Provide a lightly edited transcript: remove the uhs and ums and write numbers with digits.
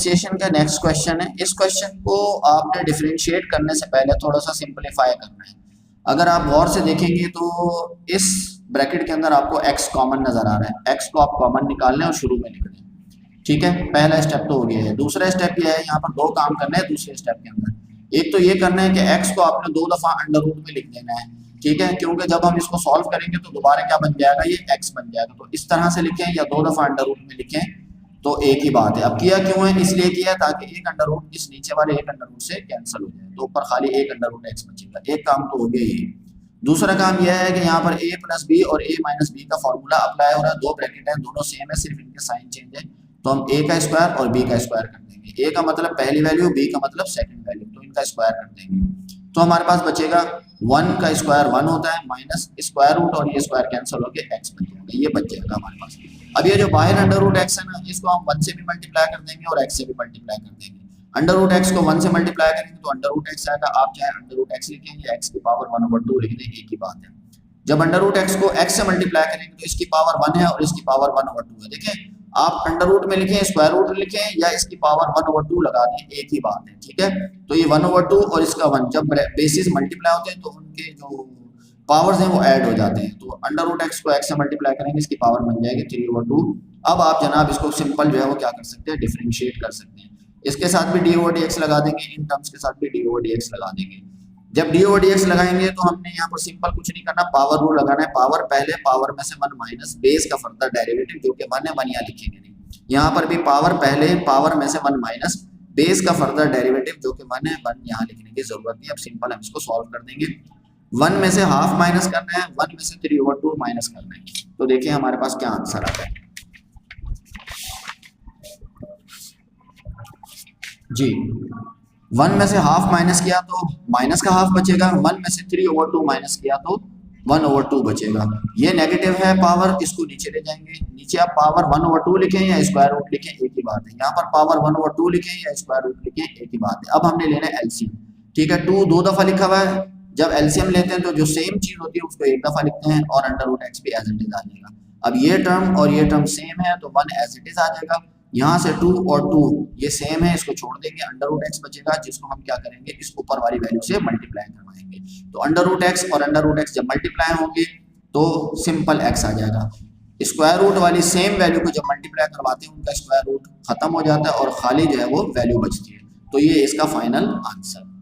Differentiation का next question है। इस क्वेश्चन को आपने डिफरेंशिएट करने से पहले थोड़ा सा सिंपलीफाई करना है। अगर आप गौर से देखेंगे तो इस ब्रैकेट के अंदर आपको x कॉमन नजर आ रहा है, x को आप कॉमन निकाल लें और शुरू में लिख दें। ठीक है, पहला स्टेप तो हो गया है। दूसरा स्टेप यह है, यहाँ पर दो काम करना है दूसरे स्टेप के अंदर। एक तो ये करना है कि x को आपने 2 दफा अंडर रूट में लिख देना है। ठीक है, क्योंकि जब हम इसको सॉल्व करेंगे तो दोबारा क्या बन जाएगा, ये x बन जाएगा। तो इस तरह से लिखें या 2 दफा अंडर रूट में लिखें तो एक ही बात है। अब किया क्यों है, इसलिए किया है ताकि एक अंडर रूट इस नीचे वाले एक अंडर रूट से कैंसिल हो जाए, तो ऊपर खाली एक अंडर रूट x बचेगा। एक काम तो हो गया ये। दूसरा काम यह है कि यहाँ पर a प्लस बी और a माइनस बी का फॉर्मूला अप्लाई हो रहा है। दो ब्रैकेट है, दोनों सेम है, सिर्फ इनके साइन चेंज है। तो हम a का स्क्वायर और b का स्क्वायर कर देंगे। a का मतलब पहली वैल्यू, b का मतलब सेकंड वैल्यू, तो इनका स्क्वायर कर देंगे। तो हमारे पास बचेगा 1 का स्क्वायर 1 होता है, माइनस स्क्वायर रूट और ये स्क्वायर कैंसिल होकर x बन जाएगा, ये बच जाएगा हमारे पास। अब ये जो बाहर अंडर रूट x है ना, इसको हम 1 से भी मल्टीप्लाई कर देंगे और x से भी मल्टीप्लाई कर देंगे। अंडर रूट x को 1 से मल्टीप्लाई करेंगे तो अंडर रूट x आएगा। आप चाहे अंडर रूट x लिखें या x की पावर 1/2 लिख दें, एक ही बात है। जब अंडर रूट x को x से मल्टीप्लाई करेंगे तो इसकी पावर 1 है और इसकी पावर 1/2 है। देखें, आप अंडर रूट में लिखें, स्क्वायर रूट लिखें या इसकी पावर 1/2 लगा दें, एक ही बात है। ठीक है, तो ये 1/2 और इसका 1 जब बेसिस मल्टीप्लाई होते हैं तो उनके जो पावर्स हैं वो ऐड हो जाते हैं। तो अंडर रूट x को x से मल्टीप्लाई करेंगे, इसकी पावर बन जाएगी 3/2। अब आप जनाब इसको सिंपल जो है वो क्या कर सकते हैं, डिफरेंशिएट कर सकते हैं। इसके साथ भी d/dx लगा देंगे, इन टर्म्स के साथ भी d/dx लगा देंगे। जब d/dx लगाएंगे तो हमने यहाँ पर सिंपल कुछ नहीं करना, पावर रूल लगाना है। पावर पहले, पावर में से 1 माइनस बेस का फर्दर डेरिवेटिव जो कि 1 है, 1 यहाँ लिखेंगे नहीं। यहाँ पर भी पावर पहले, पावर में से 1 माइनस बेस का फर्दर डेरिवेटिव जो कि 1 है, 1 यहाँ लिखने की जरूरत नहीं। अब सिंपल हम इसको सॉल्व कर देंगे। 1 में से हाफ माइनस करना है, 1 में से 3/2 माइनस करना है। तो देखिए हमारे पास क्या आंसर आता है जी। 1 में से हाफ माइनस किया तो माइनस का हाफ बचेगा, 1 में से 3/2 माइनस किया तो 1/2 बचेगा। ये नेगेटिव है पावर, इसको नीचे ले जाएंगे। नीचे आप पावर 1/2 लिखें या स्क्वायर रूट लिखें, एक ही बात है। यहाँ पर पावर 1/2 लिखें या स्क्वायर रूट लिखें, एक ही बात है। अब हमने लेना है एलसीएम। ठीक है, 2 2 दफा लिखा हुआ है। जब एलसीएम लेते हैं तो जो सेम चीज होती है उसको एक दफा लिखते हैं और अंडर रूट x भी एज इट इज आ जाएगा। अब ये टर्म और ये टर्म सेम है तो 1 एज इट इज आ जाएगा। यहाँ से 2 और 2 ये सेम है, इसको छोड़ देंगे, अंडर रूट x बचेगा, जिसको हम क्या करेंगे, इस ऊपर वाली वैल्यू से मल्टीप्लाई करवाएंगे। तो अंडर रूट x और अंडर रूट x जब मल्टीप्लाई होंगे तो सिंपल x आ जाएगा। स्क्वायर रूट वाली सेम वैल्यू को जब मल्टीप्लाई करवाते हैं उनका स्क्वायर रूट खत्म हो जाता है और खाली जो है वो वैल्यू बचती है। तो ये इसका फाइनल आंसर।